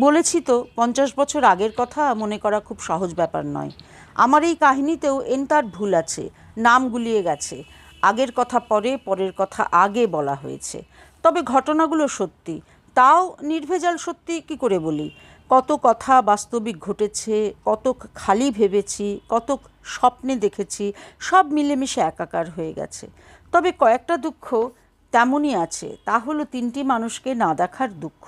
বলেছি তো 50 বছর আগের কথা মনে করা খুব সহজ ব্যাপার নয়। আমার এই কাহিনীতেও তার ভুল আছে, নাম গুলিয়ে গেছে। আগের কথা পরে, পরের কথা আগে বলা হয়েছে। তবে ঘটনাগুলো সত্যি, তাও নির্ভেজাল সত্যি কি করে বলি। কত কথা বাস্তবিক ঘটেছে, কত খালি ভেবেছি, কত স্বপ্নে দেখেছি, সব মিলেমিশে একাকার হয়ে গেছে। তবে কয়েকটা দুঃখ তেমনই আছে, তা হলো 3টি মানুষকে না দেখার দুঃখ।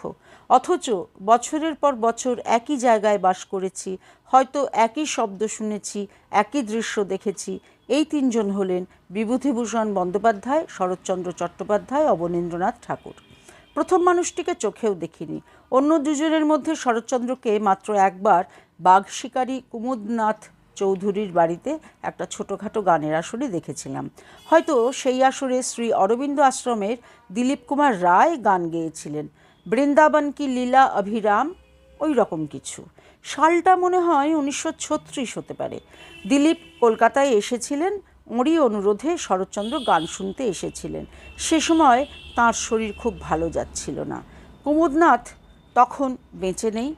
অথচ বছরের পর বছর একই জায়গায় বাস করেছি, হয়তো একই শব্দ শুনেছি, একই দৃশ্য দেখেছি। এই 3জন হলেন বিভূতিভূষণ বন্দ্যোপাধ্যায়, শরৎচন্দ্র চট্টোপাধ্যায়, অবনীন্দ্রনাথ ঠাকুর। প্রথম মানুষটিকে চোখেও দেখিনি। অন্য দুজনের মধ্যে শরৎচন্দ্রকে মাত্র একবার বাঘ শিকারী কুমুদনাথ চৌধুরীর বাড়িতে একটা ছোটোখাটো গানের আসরে দেখেছিলাম। হয়তো সেই আসরে শ্রী অরবিন্দ আশ্রমের দিলীপ কুমার রায় গান গেয়েছিলেন, বৃন্দাবন কি লীলা অভিরাম, ওই রকম কিছু। সালটা মনে হয় 1936 হতে পারে। দিলীপ কলকাতায় এসেছিলেন, ওঁরই অনুরোধে শরৎচন্দ্র গান শুনতে এসেছিলেন। সে সময় তাঁর শরীর খুব ভালো যাচ্ছিল না। কুমুদনাথ তখন বেঁচে নেই।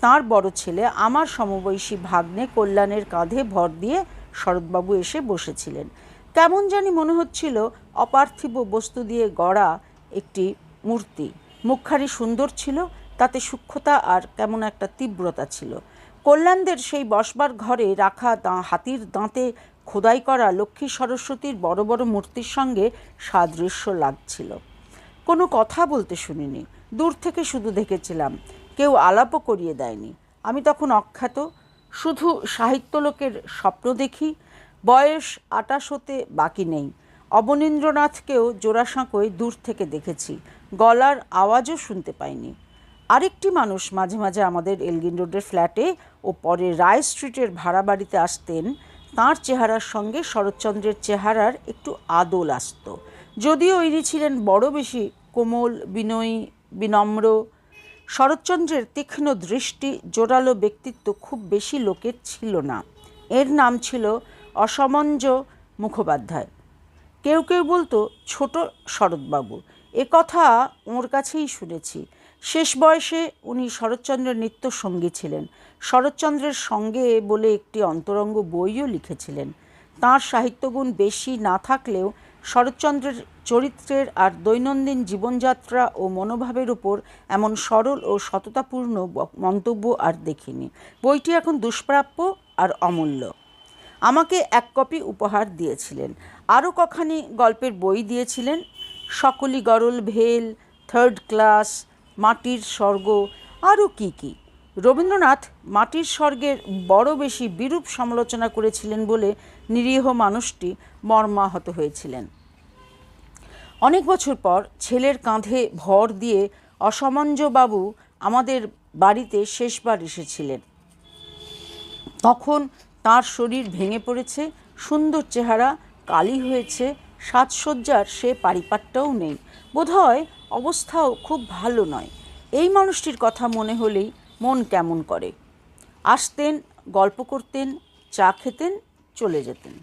তাঁর বড় ছেলে, আমার সমবয়সী ভাগ্নে কল্যাণের কাঁধে ভর দিয়ে শরৎবাবু এসে বসেছিলেন। কেমন জানি মনে হচ্ছিল অপার্থিব বস্তু দিয়ে গড়া একটি মূর্তি। মুখখানি সুন্দর ছিল, তাতে সূক্ষ্মতা আর কেমন একটা তীব্রতা ছিল। কল্যাণদের সেই বসবার ঘরে রাখা হাতির দাঁতে খোদাই করা লক্ষ্মী সরস্বতীর বড় বড় মূর্তির সঙ্গে সাদৃশ্য লাগছিল। কোনো কথা বলতে শুনিনি, দূর থেকে শুধু দেখেছিলাম, কেউ আলাপও করিয়ে দেয়নি। আমি তখন অখ্যাত, শুধু সাহিত্যলোকের স্বপ্ন দেখি। বয়স 28 হতে বাকি নেই। অবনীন্দ্রনাথকেও জোড়াসাঁকোয় দূর থেকে দেখেছি, গলার আওয়াজও শুনতে পাইনি। আরেকটি মানুষ মাঝে মাঝে আমাদের এলগিন রোডের ফ্ল্যাটে ও পরে রায় স্ট্রিটের ভাড়া বাড়িতে আসতেন। তাঁর চেহারার সঙ্গে শরৎচন্দ্রের চেহারার একটু আদল আসত, যদিও ইনি ছিলেন বড় বেশি কোমল, বিনয়ী, বিনম্র। শরৎচন্দ্রের তীক্ষ্ণ দৃষ্টি, জোরালো ব্যক্তিত্ব খুব বেশি লোকের ছিল না। এর নাম ছিল অসমঞ্জ মুখোপাধ্যায়। কেউ কেউ বলতো ছোট শরৎবাবু। এ কথা ওর কাছেই শুনেছি। শেষ বয়সে উনি শরৎচন্দ্রের নিত্য সঙ্গী ছিলেন। শরৎচন্দ্রের সঙ্গে বলে একটি অন্তরঙ্গ বইও লিখেছিলেন। তাঁর সাহিত্যগুণ বেশি না থাকলেও শরৎচন্দ্রের চরিত্রের আর দৈনন্দিন জীবনযাত্রা ও মনোভাবের উপর এমন সরল ও সততাপূর্ণ মন্তব্য আর দেখিনি। বইটি এখন দুষ্প্রাপ্য আর অমূল্য। আমাকে 1 কপি উপহার দিয়েছিলেন। আরও কখানি গল্পের বই দিয়েছিলেন, সকলি গরল ভেল, 3rd ক্লাস, মাটির স্বর্গ, আরও কী কী। রবীন্দ্রনাথ মাটির স্বর্গের বড় বেশি বিরূপ সমালোচনা করেছিলেন বলে নিরীহ মানুষটি মর্মাহত হয়েছিলেন। অনেক বছর পর ছেলের কাঁধে ভর দিয়ে অসমঞ্জবাবু আমাদের বাড়িতে শেষবার এসেছিলেন। তখন তাঁর শরীর ভেঙে পড়েছে, সুন্দর চেহারা কালি হয়েছে, সাজসজ্জার সে পারিপাট্যও নেই, বোধহয় অবস্থাও খুব ভালো নয়। এই মানুষটির কথা মনে হলেই মন কেমন করে। আসতেন, গল্প করতেন, চা খেতেন, চলে যেতেন।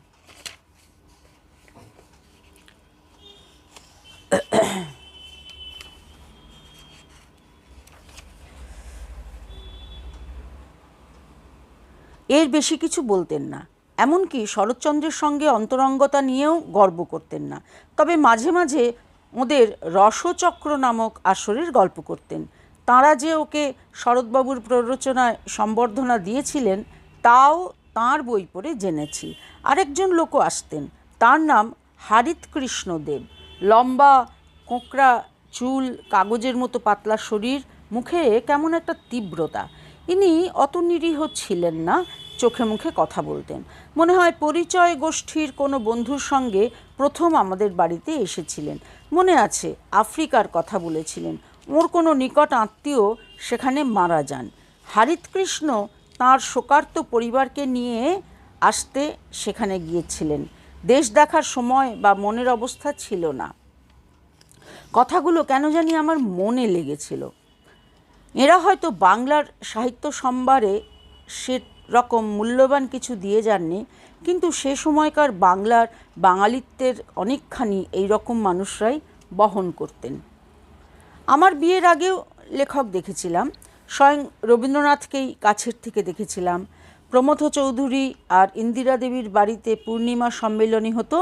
এর বেশি কিছু বলতেন না, এমনকি শরৎচন্দ্রের সঙ্গে অন্তরঙ্গতা নিয়েও গর্ব করতেন না। তবে মাঝে মাঝে ওদের রসচক্র নামক আসরের গল্প করতেন। তাঁরা যে ওকে শরৎবাবুর প্ররোচনায় সম্বর্ধনা দিয়েছিলেন তাও তাঁর বই পড়ে জেনেছি। আরেকজন লোকও আসতেন, তার নাম হারিতকৃষ্ণ দেব। লম্বা কোঁকড়া চুল, কাগজের মতো পাতলা শরীর, মুখে কেমন একটা তীব্রতা। ইনি অত নিরীহ ছিলেন না, চোখে মুখে কথা বলতেন। মনে হয় পরিচয় গোষ্ঠীর কোনো বন্ধুর সঙ্গে প্রথম আমাদের বাড়িতে এসেছিলেন। মনে আছে আফ্রিকার কথা বলেছিলেন। ওর কোনো নিকট আত্মীয় সেখানে মারা যান। হারিতকৃষ্ণ তাঁর শোকার্ত পরিবারকে নিয়ে আসতে সেখানে গিয়েছিলেন। দেশ দেখার সময় বা মনের অবস্থা ছিল না। কথাগুলো কেন জানি আমার মনে লেগেছিল। এরা হয়তো বাংলার সাহিত্য সম্ভারে সেরকম মূল্যবান কিছু দিয়ে যাননি, কিন্তু সে সময়কার বাংলার বাঙালিত্বের অনেকখানি এই রকম মানুষরাই বহন করতেন। আমার বিয়ের আগেও লেখক দেখেছিলাম, স্বয়ং রবীন্দ্রনাথকেই কাছের থেকে দেখেছিলাম। প্রমথ চৌধুরী আর ইন্দিরা দেবীর বাড়িতে পূর্ণিমা সম্মেলনী হতো,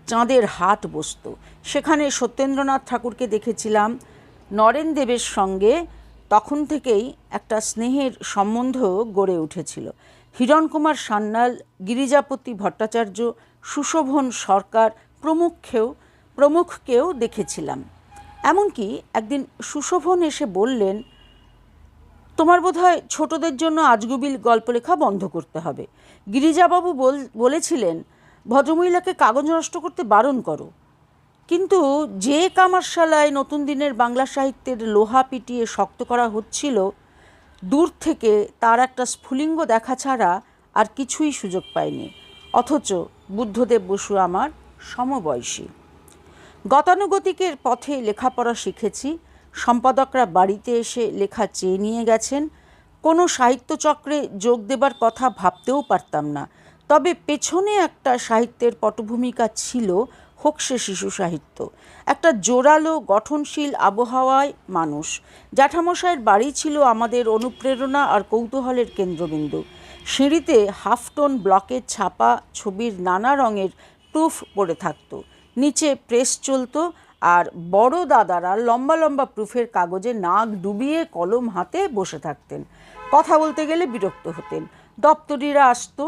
চাঁদের হাট বসত। সেখানে সত্যেন্দ্রনাথ ঠাকুরকে দেখেছিলাম। নরেন দেবের সঙ্গে তখন থেকেই একটা স্নেহের সম্বন্ধ গড়ে উঠেছিল। হিরণকুমার সান্যাল, গিরিজাপতি ভট্টাচার্য, সুশোভন সরকার প্রমুখকেও দেখেছিলাম। এমনকি একদিন সুশোভন এসে বললেন, তোমার বোধহয় ছোটদের জন্য আজগুবিল গল্প লেখা বন্ধ করতে হবে। গিরিজাবাবু বলেছিলেন, ভদ্রমহিলাকে কাগজ নষ্ট করতে বারণ করো। কিন্তু যে কামারশালায় নতুন দিনের বাংলা সাহিত্যের লোহা পিটিয়ে শক্ত করা হচ্ছিল, দূর থেকে তার একটা স্ফুলিঙ্গ দেখা ছাড়া আর কিছুই সুযোগ পায়নি। অথচ বুদ্ধদেব বসু আমার সমবয়সী। গতানুগতিকের পথে লেখাপড়া শিখেছি। সম্পাদকরা বাড়িতে এসে লেখা চেয়ে নিয়ে গেছেন। কোনো সাহিত্যচক্রে যোগ দেবার কথা ভাবতেও পারতাম না। তবে পেছনে একটা সাহিত্যের পটভূমিকা ছিল, হোক সে শিশু সাহিত্য। একটা জোরালো গঠনশীল আবহাওয়ায় মানুষ। জ্যাঠামশাইয়ের বাড়ি ছিল আমাদের অনুপ্রেরণা আর কৌতূহলের কেন্দ্রবিন্দু। সিঁড়িতে হাফটোন ব্লকের ছাপা ছবির নানা রঙের প্রুফ পড়ে থাকতো। নিচে প্রেস চলতো, আর বড় দাদারা লম্বা লম্বা প্রুফের কাগজে নাক ডুবিয়ে কলম হাতে বসে থাকতেন। কথা বলতে গেলে বিরক্ত হতেন। দপ্তরিরা আসতো,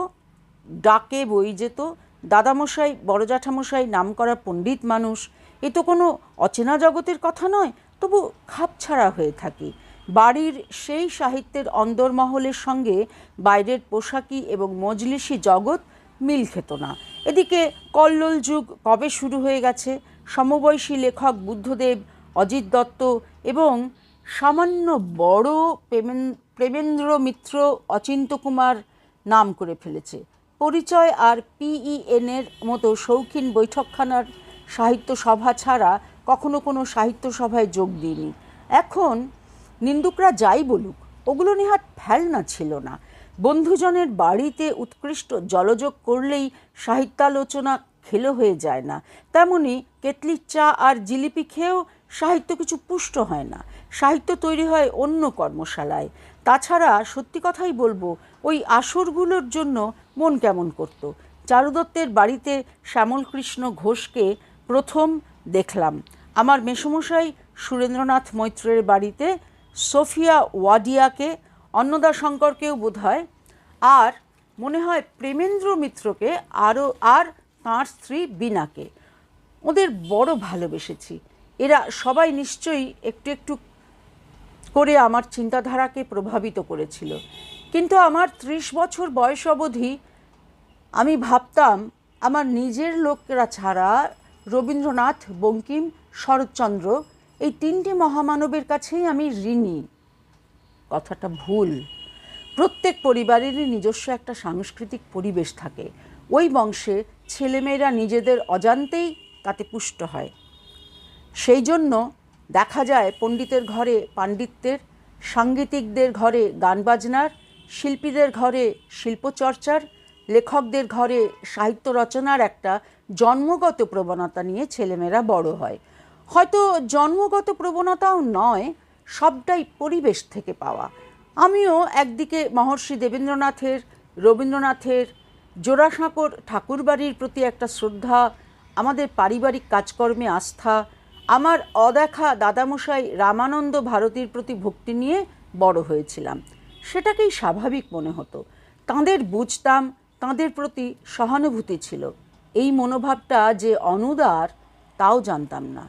ডাকে বই যেত। দাদামশাই, বড় জ্যাঠামশাই নামকরা পণ্ডিত মানুষ। এ তো কোনো অচেনা জগতের কথা নয়, তবু খাপছাড়া হয়ে থাকি। বাড়ির সেই সাহিত্যের অন্দরমহলের সঙ্গে বাইরের পোশাকি এবং মজলিসি জগৎ মিল খেত না। এদিকে কল্লোল যুগ কবে শুরু হয়ে গেছে। সমবয়সী লেখক বুদ্ধদেব, অজিত দত্ত এবং সামান্য বড় প্রেমেন্দ্র মিত্র, অচিন্ত কুমার নাম করে ফেলেছে। পরিচয় আর PEN-এর মতো শৌখিন বৈঠকখানার সাহিত্য সভা ছাড়া কখনো কোনো সাহিত্য সভায় যোগ দিইনি। এখন নিন্দুকরা যাই বলুক, ওগুলো নেহাত ফেলনা ছিল না। বন্ধুজনের বাড়িতে উৎকৃষ্ট জলযোগ করলেই সাহিত্যালোচনা খেলো হয়ে যায় না। তেমনি কেতলির চা আর জিলিপি খেয়েও সাহিত্য কিছু পুষ্ট হয় না। সাহিত্য তৈরি হয় অন্য কর্মশালায়। তাছাড়া সত্যি কথাই বলবো, ওই আসরগুলোর জন্য মন কেমন করত। চারুদত্তের বাড়িতে শ্যামলকৃষ্ণ ঘোষকে প্রথম দেখলাম। আমার মেসোমশাই সুরেন্দ্রনাথ মৈত্রের বাড়িতে সোফিয়া ওয়াডিয়াকে, অন্নদাশঙ্করকেও বোধ হয়, আর মনে হয় প্রেমেন্দ্র মিত্রকে, আর তাঁর স্ত্রী বীণাকে। ওদের বড় ভালোবেসেছি। এরা সবাই নিশ্চয়ই একটু একটু করে আমার চিন্তাধারাকে প্রভাবিত করেছিল। কিন্তু আমার 30 বছর বয়স অবধি আমি ভাবতাম আমার নিজের লোকেরা ছাড়া রবীন্দ্রনাথ, বঙ্কিম, শরৎচন্দ্র এই তিনটি মহামানবের কাছেই আমি ঋণী। কথাটা ভুল। প্রত্যেক পরিবারেরই নিজস্ব একটা সাংস্কৃতিক পরিবেশ থাকে। ওই বংশে ছেলেমেয়েরা নিজেদের অজান্তেই তাতে পুষ্ট হয়। সেই জন্য দেখা যায় পণ্ডিতের ঘরে পাণ্ডিত্যের, সাংগীতিকদের ঘরে গান বাজনার, শিল্পীদের ঘরে শিল্পচর্চার, লেখকদের ঘরে সাহিত্য রচনার একটা জন্মগত প্রবণতা নিয়ে ছেলেমেয়েরা বড় হয়। হয়তো জন্মগত প্রবণতাও নয়, সবটাই পরিবেশ থেকে পাওয়া। আমিও একদিকে মহর্ষি দেবেন্দ্রনাথের, রবীন্দ্রনাথের, জোড়াসাঁকোর ঠাকুরবাড়ির প্রতি একটা শ্রদ্ধা, আমাদের পারিবারিক কাজকর্মে আস্থা, আমার অদেখা দাদামশাই রামানন্দ ভারতীর প্রতি ভক্তি নিয়ে বড় হয়েছিলাম। সেটাকেই স্বাভাবিক মনে হতো। তাঁদের বুঝতাম, তাঁদের প্রতি সহানুভূতি ছিল। এই মনোভাবটা যে অনুদার তাও জানতাম না।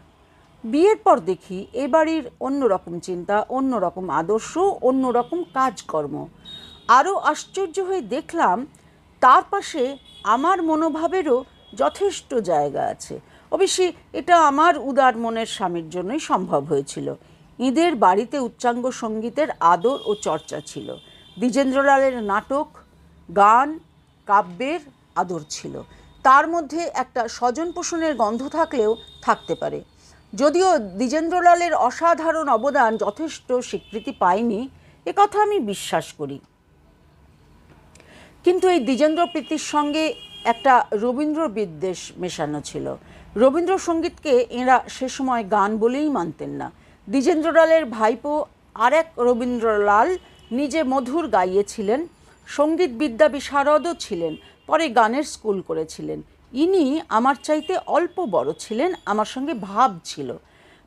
বিয়ের পর দেখি এ বাড়ির অন্যরকম চিন্তা, অন্যরকম আদর্শ, অন্যরকম কাজকর্ম। আরও আশ্চর্য হয়ে দেখলাম তার পাশে আমার মনোভাবেরও যথেষ্ট জায়গা আছে। অবশ্যই এটা আমার উদার মনের স্বামীর জন্যই সম্ভব হয়েছিল। এঁদের বাড়িতে উচ্চাঙ্গ সঙ্গীতের আদর ও চর্চা ছিল। দ্বিজেন্দ্রলালের নাটক, গান, কাব্যের আদর ছিল। তার মধ্যে একটা স্বজন পোষণের গন্ধ থাকলেও থাকতে পারে। যদিও দ্বিজেন্দ্রলালের অসাধারণ অবদান যথেষ্ট স্বীকৃতি পায়নি, একথা আমি বিশ্বাস করি। কিন্তু এই দ্বিজেন্দ্র প্রীতির সঙ্গে একটা রবীন্দ্র বিদ্বেষ মেশানো ছিল। রবীন্দ্রসঙ্গীতকে এঁরা সে সময় গান বলেই মানতেন না। দ্বিজেন্দ্রলালের ভাইপো আরেক রবীন্দ্রলাল নিজে মধুর গাইয়েছিলেন, সঙ্গীত বিদ্যা বিশারদও ছিলেন, পরে গানের স্কুল করেছিলেন। ইনি আমার চাইতে অল্প বড় ছিলেন, আমার সঙ্গে ভাব ছিল,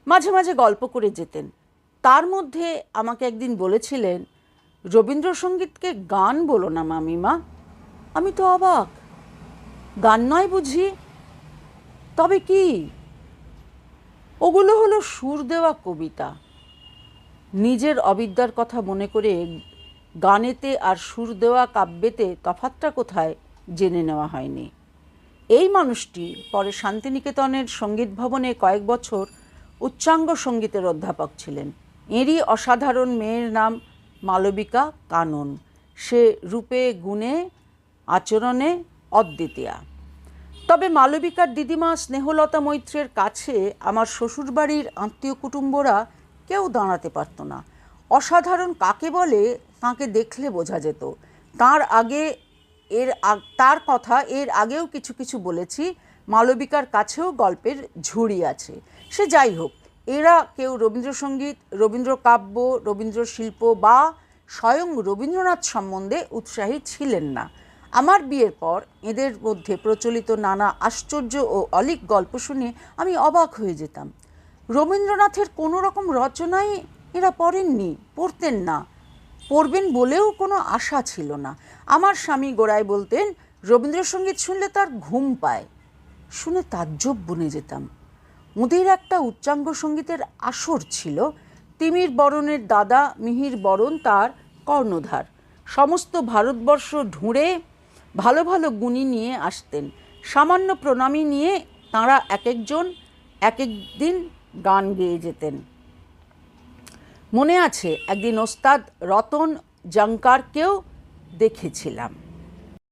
মাঝে মাঝে গল্প করে যেতেন। তার মধ্যে আমাকে একদিন বলেছিলেন, রবীন্দ্রসঙ্গীতকে গান বলো না মামিমা। আমি তো অবাক, গান নয় বুঝি? তবে কি? ওগুলো হলো সুর দেওয়া কবিতা। নিজের অবিদ্যার কথা মনে করে গানেতে আর সুর দেওয়া কাব্যেতে তফাৎটা কোথায় জেনে নেওয়া হয়নি। এই মানুষটি পরে শান্তিনিকেতনের সঙ্গীত ভবনে কয়েক বছর উচ্চাঙ্গ সঙ্গীতের অধ্যাপক ছিলেন। এরই অসাধারণ মেয়ের নাম মালবিকা কানন। সে রূপে গুণে আচরণে অদ্বিতীয়া। তবে মালবিকার দিদিমা স্নেহলতা মৈত্রের কাছে আমার শ্বশুরবাড়ির আত্মীয় কুটুম্বরা কেউ দাঁড়াতে পারত না। অসাধারণ কাকে বলে তাঁকে দেখলে বোঝা যেত। তার কথা এর আগেও কিছু কিছু বলেছি। মালবিকার কাছেও গল্পের ঝুড়ি আছে। সে যাই হোক, এরা কেউ রবীন্দ্রসঙ্গীত, রবীন্দ্রকাব্য, রবীন্দ্রশিল্প বা স্বয়ং রবীন্দ্রনাথ সম্বন্ধে উৎসাহী ছিলেন না। আমার বিয়ের পর এদের মধ্যে প্রচলিত নানা আশ্চর্য ও অলীক গল্প শুনে আমি অবাক হয়ে যেতাম। রবীন্দ্রনাথের কোনো রকম রচনাই এরা পড়তেন না, পড়বেন বলেও কোনো আশা ছিল না। আমার স্বামী গোড়ায় বলতেন, রবীন্দ্রসঙ্গীত শুনলে তার ঘুম পায়। শুনে তাজ্জব বনে যেতাম। ওদের একটা উচ্চাঙ্গ সঙ্গীতের আসর ছিল। তিমির বরণের দাদা মিহির বরণ তার কর্ণধার। সমস্ত ভারতবর্ষ ঢুঁড়ে ভালো ভালো গুণী নিয়ে আসতেন। সামান্য প্রণামী নিয়ে তাঁরা এক একজন এক একদিন গান গেয়ে যেতেন। মনে আছে একদিন ওস্তাদ রতন জঙ্কারকেও দেখেছিলাম।